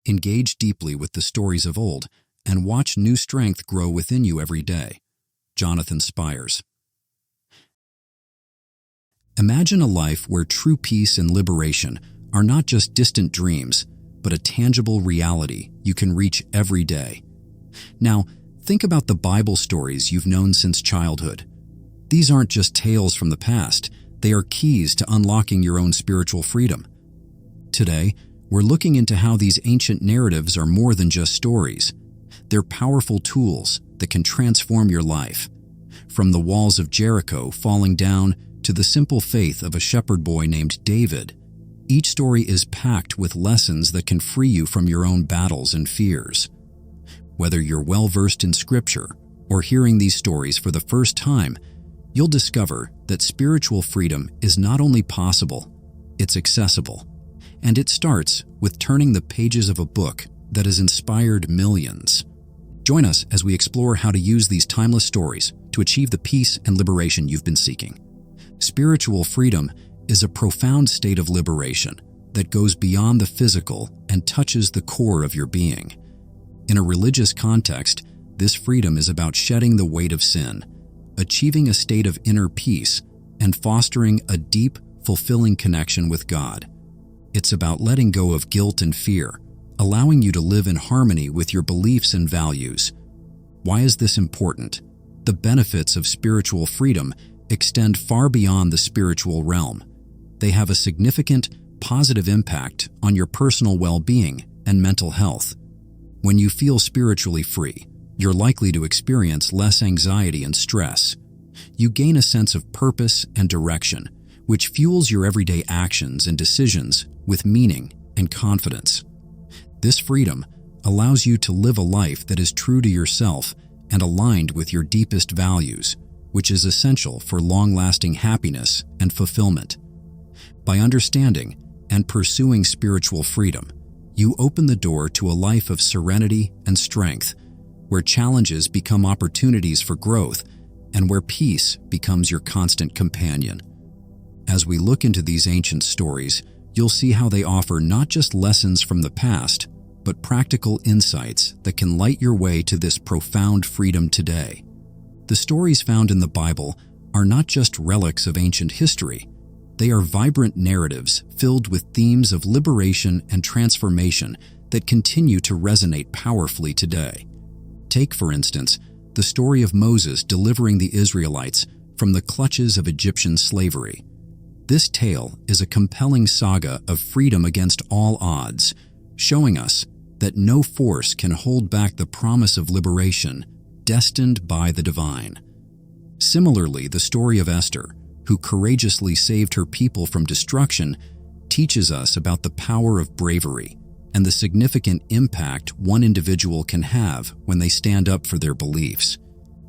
Engage deeply with the stories of old and watch new strength grow within you every day. Jonathan Spires. Imagine a life where true peace and liberation are not just distant dreams, but a tangible reality you can reach every day. Now, think about the Bible stories you've known since childhood. These aren't just tales from the past, they are keys to unlocking your own spiritual freedom. Today, we're looking into how these ancient narratives are more than just stories. They're powerful tools that can transform your life. From the walls of Jericho falling down to the simple faith of a shepherd boy named David, each story is packed with lessons that can free you from your own battles and fears. Whether you're well-versed in Scripture or hearing these stories for the first time, you'll discover that spiritual freedom is not only possible, it's accessible. And it starts with turning the pages of a book that has inspired millions. Join us as we explore how to use these timeless stories to achieve the peace and liberation you've been seeking. Spiritual freedom is a profound state of liberation that goes beyond the physical and touches the core of your being. In a religious context, this freedom is about shedding the weight of sin, achieving a state of inner peace, and fostering a deep, fulfilling connection with God. It's about letting go of guilt and fear, allowing you to live in harmony with your beliefs and values. Why is this important? The benefits of spiritual freedom extend far beyond the spiritual realm. They have a significant, positive impact on your personal well-being and mental health. When you feel spiritually free, you're likely to experience less anxiety and stress. You gain a sense of purpose and direction, which fuels your everyday actions and decisions with meaning and confidence. This freedom allows you to live a life that is true to yourself and aligned with your deepest values, which is essential for long-lasting happiness and fulfillment. By understanding and pursuing spiritual freedom, you open the door to a life of serenity and strength, where challenges become opportunities for growth and where peace becomes your constant companion. As we look into these ancient stories, you'll see how they offer not just lessons from the past, but practical insights that can light your way to this profound freedom today. The stories found in the Bible are not just relics of ancient history. They are vibrant narratives filled with themes of liberation and transformation that continue to resonate powerfully today. Take, for instance, the story of Moses delivering the Israelites from the clutches of Egyptian slavery. This tale is a compelling saga of freedom against all odds, showing us that no force can hold back the promise of liberation destined by the divine. Similarly, the story of Esther, who courageously saved her people from destruction, teaches us about the power of bravery and the significant impact one individual can have when they stand up for their beliefs.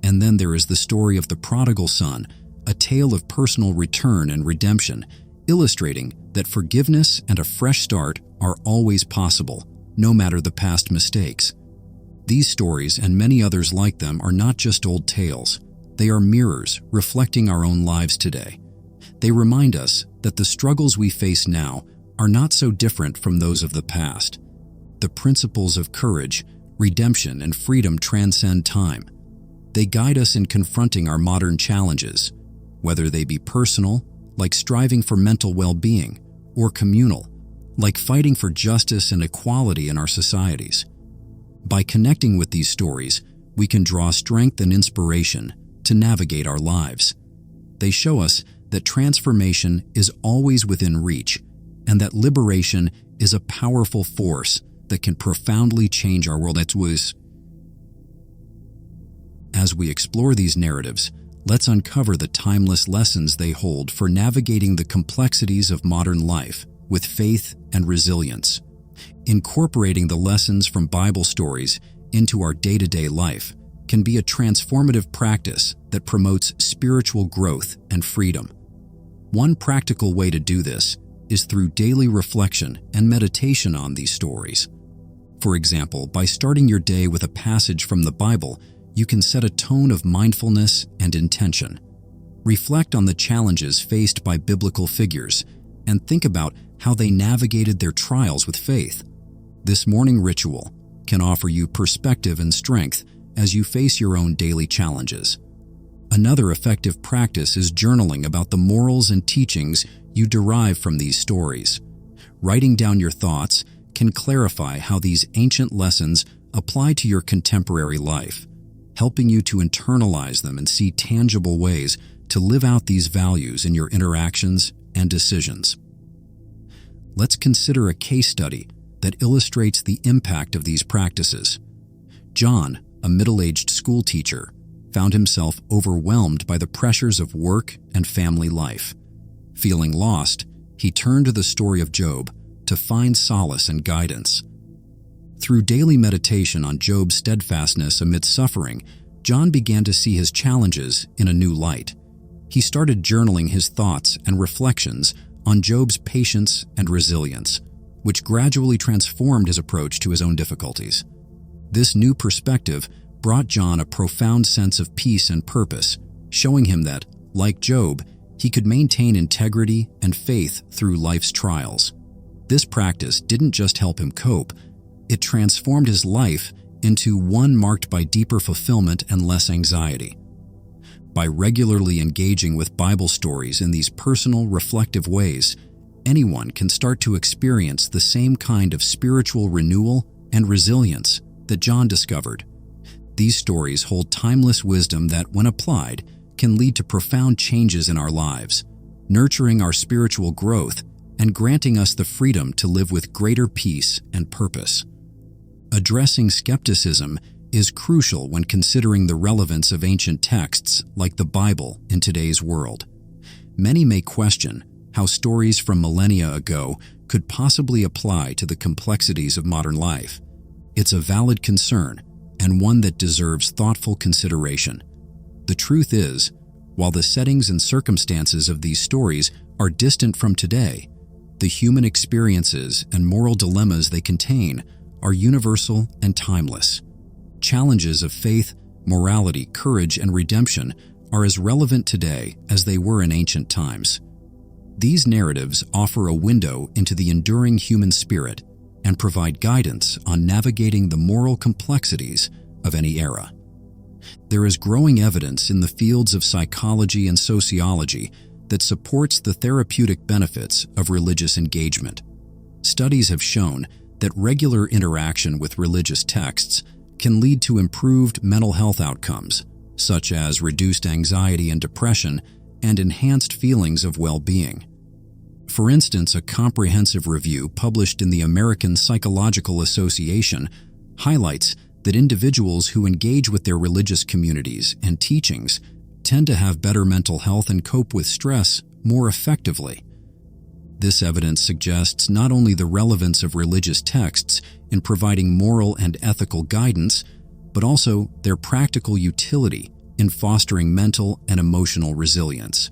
And then there is the story of the prodigal son, a tale of personal return and redemption, illustrating that forgiveness and a fresh start are always possible, no matter the past mistakes. These stories and many others like them are not just old tales. They are mirrors reflecting our own lives today. They remind us that the struggles we face now are not so different from those of the past. The principles of courage, redemption, and freedom transcend time. They guide us in confronting our modern challenges, whether they be personal, like striving for mental well-being, or communal, like fighting for justice and equality in our societies. By connecting with these stories, we can draw strength and inspiration to navigate our lives. They show us that transformation is always within reach, and that liberation is a powerful force that can profoundly change our world. As we explore these narratives, let's uncover the timeless lessons they hold for navigating the complexities of modern life with faith and resilience. Incorporating the lessons from Bible stories into our day-to-day life can be a transformative practice that promotes spiritual growth and freedom. One practical way to do this is through daily reflection and meditation on these stories. For example, by starting your day with a passage from the Bible, you can set a tone of mindfulness and intention. Reflect on the challenges faced by biblical figures and think about how they navigated their trials with faith. This morning ritual can offer you perspective and strength as you face your own daily challenges. Another effective practice is journaling about the morals and teachings you derive from these stories. Writing down your thoughts can clarify how these ancient lessons apply to your contemporary life, helping you to internalize them and see tangible ways to live out these values in your interactions and decisions. Let's consider a case study that illustrates the impact of these practices. John, a middle-aged school teacher, found himself overwhelmed by the pressures of work and family life. Feeling lost, he turned to the story of Job to find solace and guidance. Through daily meditation on Job's steadfastness amid suffering, John began to see his challenges in a new light. He started journaling his thoughts and reflections on Job's patience and resilience, which gradually transformed his approach to his own difficulties. This new perspective brought John a profound sense of peace and purpose, showing him that, like Job, he could maintain integrity and faith through life's trials. This practice didn't just help him cope, it transformed his life into one marked by deeper fulfillment and less anxiety. By regularly engaging with Bible stories in these personal, reflective ways, anyone can start to experience the same kind of spiritual renewal and resilience that John discovered. These stories hold timeless wisdom that, when applied, can lead to profound changes in our lives, nurturing our spiritual growth and granting us the freedom to live with greater peace and purpose. Addressing skepticism is crucial when considering the relevance of ancient texts like the Bible in today's world. Many may question how stories from millennia ago could possibly apply to the complexities of modern life. It's a valid concern, and one that deserves thoughtful consideration. The truth is, while the settings and circumstances of these stories are distant from today, the human experiences and moral dilemmas they contain are universal and timeless. Challenges of faith, morality, courage, and redemption are as relevant today as they were in ancient times. These narratives offer a window into the enduring human spirit and provide guidance on navigating the moral complexities of any era. There is growing evidence in the fields of psychology and sociology that supports the therapeutic benefits of religious engagement. Studies have shown that regular interaction with religious texts can lead to improved mental health outcomes, such as reduced anxiety and depression and enhanced feelings of well-being. For instance, a comprehensive review published in the American Psychological Association highlights that individuals who engage with their religious communities and teachings tend to have better mental health and cope with stress more effectively. This evidence suggests not only the relevance of religious texts in providing moral and ethical guidance, but also their practical utility in fostering mental and emotional resilience.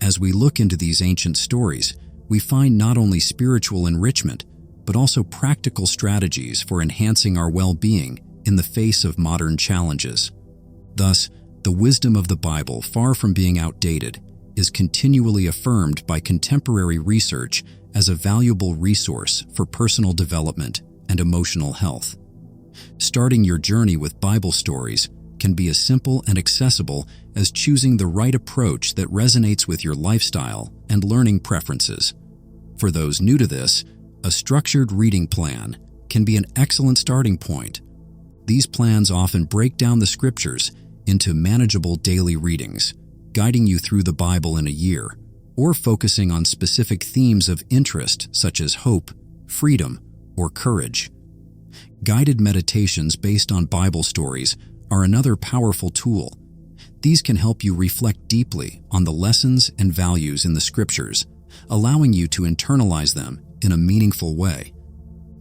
As we look into these ancient stories, we find not only spiritual enrichment, but also practical strategies for enhancing our well-being in the face of modern challenges. Thus, the wisdom of the Bible, far from being outdated, is continually affirmed by contemporary research as a valuable resource for personal development and emotional health. Starting your journey with Bible stories can be as simple and accessible as choosing the right approach that resonates with your lifestyle and learning preferences. For those new to this, a structured reading plan can be an excellent starting point. These plans often break down the scriptures into manageable daily readings, guiding you through the Bible in a year, or focusing on specific themes of interest such as hope, freedom, or courage. Guided meditations based on Bible stories are another powerful tool. These can help you reflect deeply on the lessons and values in the scriptures, allowing you to internalize them in a meaningful way.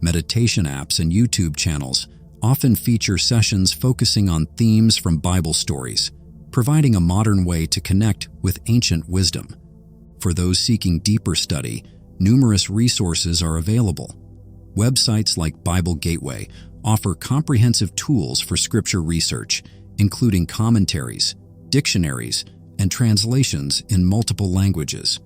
Meditation apps and YouTube channels often feature sessions focusing on themes from Bible stories, providing a modern way to connect with ancient wisdom. For those seeking deeper study, numerous resources are available. Websites like Bible Gateway offer comprehensive tools for scripture research, including commentaries, dictionaries, and translations in multiple languages.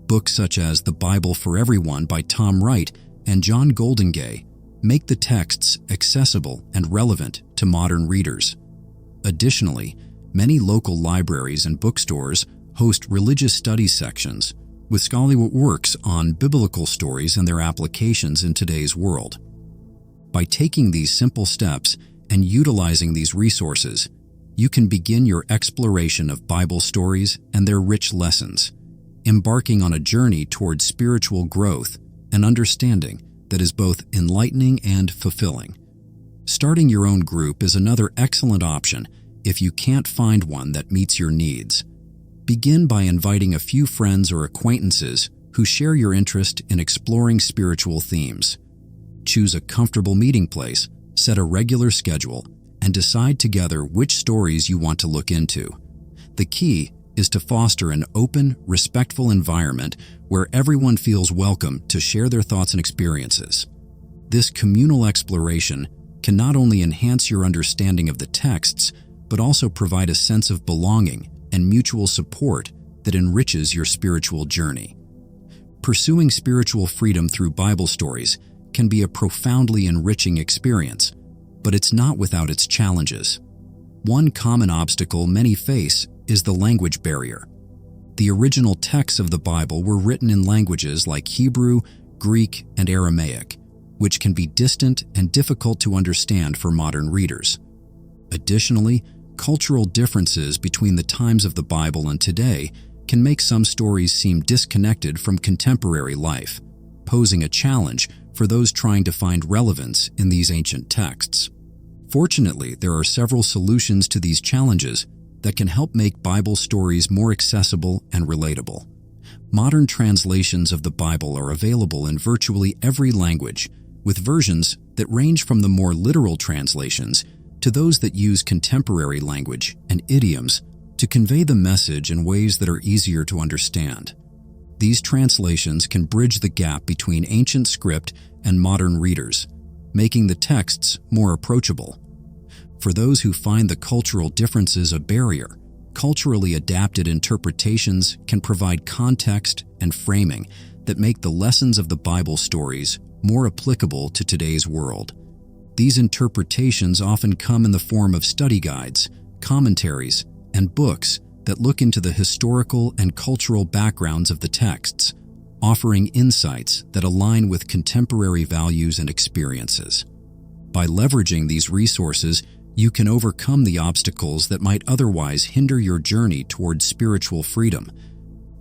Books such as The Bible for Everyone by Tom Wright and John Goldingay make the texts accessible and relevant to modern readers. Additionally, many local libraries and bookstores host religious studies sections with scholarly works on biblical stories and their applications in today's world. By taking these simple steps and utilizing these resources, you can begin your exploration of Bible stories and their rich lessons, embarking on a journey toward spiritual growth and understanding that is both enlightening and fulfilling. Starting your own group is another excellent option if you can't find one that meets your needs. Begin by inviting a few friends or acquaintances who share your interest in exploring spiritual themes. Choose a comfortable meeting place, set a regular schedule, and decide together which stories you want to look into. The key is to foster an open, respectful environment where everyone feels welcome to share their thoughts and experiences. This communal exploration can not only enhance your understanding of the texts, but also provide a sense of belonging and mutual support that enriches your spiritual journey. Pursuing spiritual freedom through Bible stories can be a profoundly enriching experience, but it's not without its challenges. One common obstacle many face is the language barrier. The original texts of the Bible were written in languages like Hebrew, Greek, and Aramaic, which can be distant and difficult to understand for modern readers. Additionally, cultural differences between the times of the Bible and today can make some stories seem disconnected from contemporary life, posing a challenge for those trying to find relevance in these ancient texts. Fortunately, there are several solutions to these challenges that can help make Bible stories more accessible and relatable. Modern translations of the Bible are available in virtually every language, with versions that range from the more literal translations to those that use contemporary language and idioms to convey the message in ways that are easier to understand. These translations can bridge the gap between ancient script and modern readers, making the texts more approachable. For those who find the cultural differences a barrier, culturally adapted interpretations can provide context and framing that make the lessons of the Bible stories more applicable to today's world. These interpretations often come in the form of study guides, commentaries, and books that look into the historical and cultural backgrounds of the texts, offering insights that align with contemporary values and experiences. By leveraging these resources, you can overcome the obstacles that might otherwise hinder your journey towards spiritual freedom.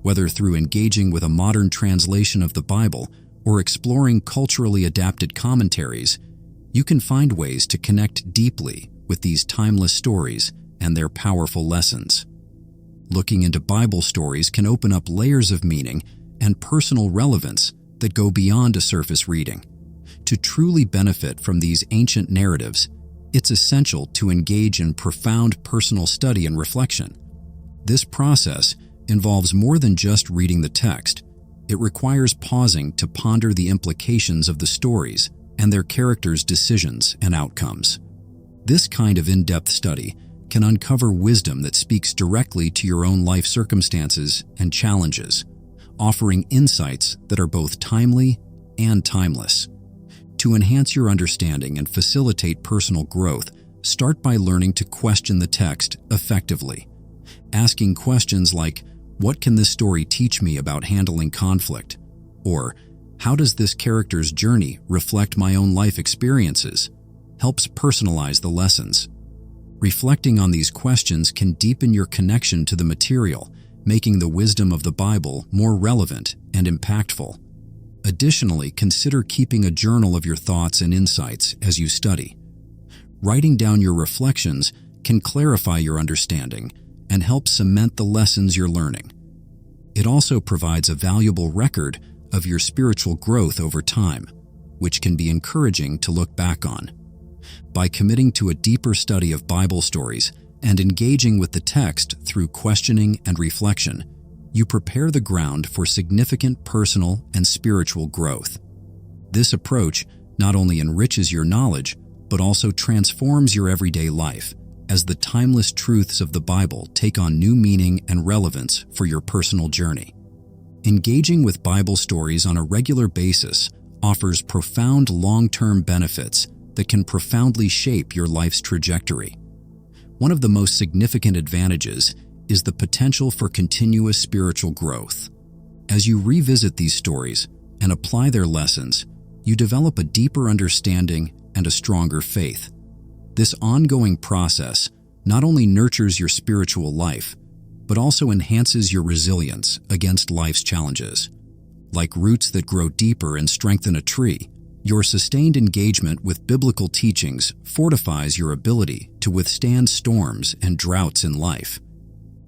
Whether through engaging with a modern translation of the Bible or exploring culturally adapted commentaries, you can find ways to connect deeply with these timeless stories and their powerful lessons. Looking into Bible stories can open up layers of meaning and personal relevance that go beyond a surface reading. To truly benefit from these ancient narratives, it's essential to engage in profound personal study and reflection. This process involves more than just reading the text. It requires pausing to ponder the implications of the stories and their characters' decisions and outcomes. This kind of in-depth study can uncover wisdom that speaks directly to your own life circumstances and challenges, offering insights that are both timely and timeless. To enhance your understanding and facilitate personal growth, start by learning to question the text effectively. Asking questions like, "What can this story teach me about handling conflict?" Or, "How does this character's journey reflect my own life experiences?" helps personalize the lessons. Reflecting on these questions can deepen your connection to the material, making the wisdom of the Bible more relevant and impactful. Additionally, consider keeping a journal of your thoughts and insights as you study. Writing down your reflections can clarify your understanding and help cement the lessons you're learning. It also provides a valuable record of your spiritual growth over time, which can be encouraging to look back on. By committing to a deeper study of Bible stories and engaging with the text through questioning and reflection, you prepare the ground for significant personal and spiritual growth. This approach not only enriches your knowledge, but also transforms your everyday life as the timeless truths of the Bible take on new meaning and relevance for your personal journey. Engaging with Bible stories on a regular basis offers profound long-term benefits that can profoundly shape your life's trajectory. One of the most significant advantages is the potential for continuous spiritual growth. As you revisit these stories and apply their lessons, you develop a deeper understanding and a stronger faith. This ongoing process not only nurtures your spiritual life, but also enhances your resilience against life's challenges. Like roots that grow deeper and strengthen a tree, your sustained engagement with biblical teachings fortifies your ability to withstand storms and droughts in life.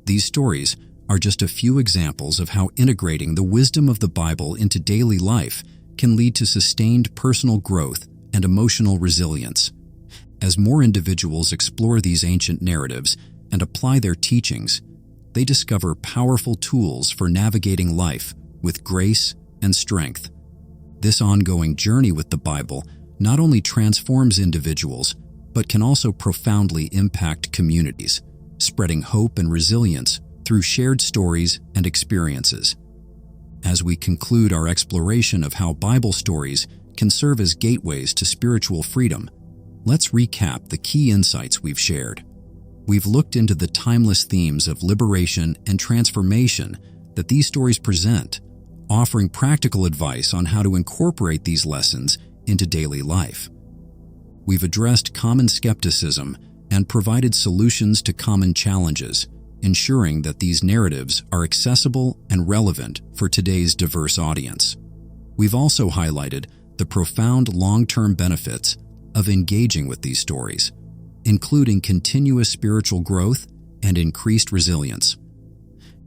These stories are just a few examples of how integrating the wisdom of the Bible into daily life can lead to sustained personal growth and emotional resilience. As more individuals explore these ancient narratives and apply their teachings, they discover powerful tools for navigating life with grace and strength. This ongoing journey with the Bible not only transforms individuals, but can also profoundly impact communities, spreading hope and resilience through shared stories and experiences. As we conclude our exploration of how Bible stories can serve as gateways to spiritual freedom, let's recap the key insights we've shared. We've looked into the timeless themes of liberation and transformation that these stories present, offering practical advice on how to incorporate these lessons into daily life. We've addressed common skepticism and provided solutions to common challenges, ensuring that these narratives are accessible and relevant for today's diverse audience. We've also highlighted the profound long-term benefits of engaging with these stories, including continuous spiritual growth and increased resilience.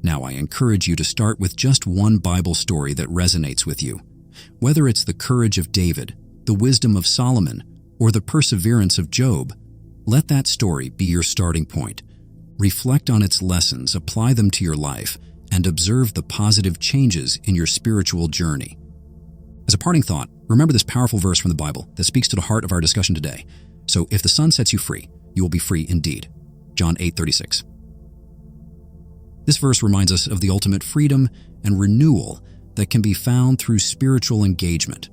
Now, I encourage you to start with just one Bible story that resonates with you. Whether it's the courage of David, the wisdom of Solomon, or the perseverance of Job, let that story be your starting point. Reflect on its lessons, apply them to your life, and observe the positive changes in your spiritual journey. As a parting thought, remember this powerful verse from the Bible that speaks to the heart of our discussion today. So if the Son sets you free, you will be free indeed. John 8:36. This verse reminds us of the ultimate freedom and renewal that can be found through spiritual engagement.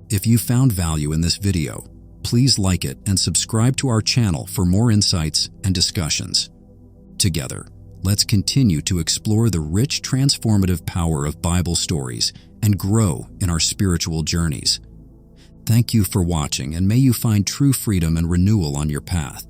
If you found value in this video, please like it and subscribe to our channel for more insights and discussions. Together, let's continue to explore the rich, transformative power of Bible stories and grow in our spiritual journeys. Thank you for watching, and may you find true freedom and renewal on your path.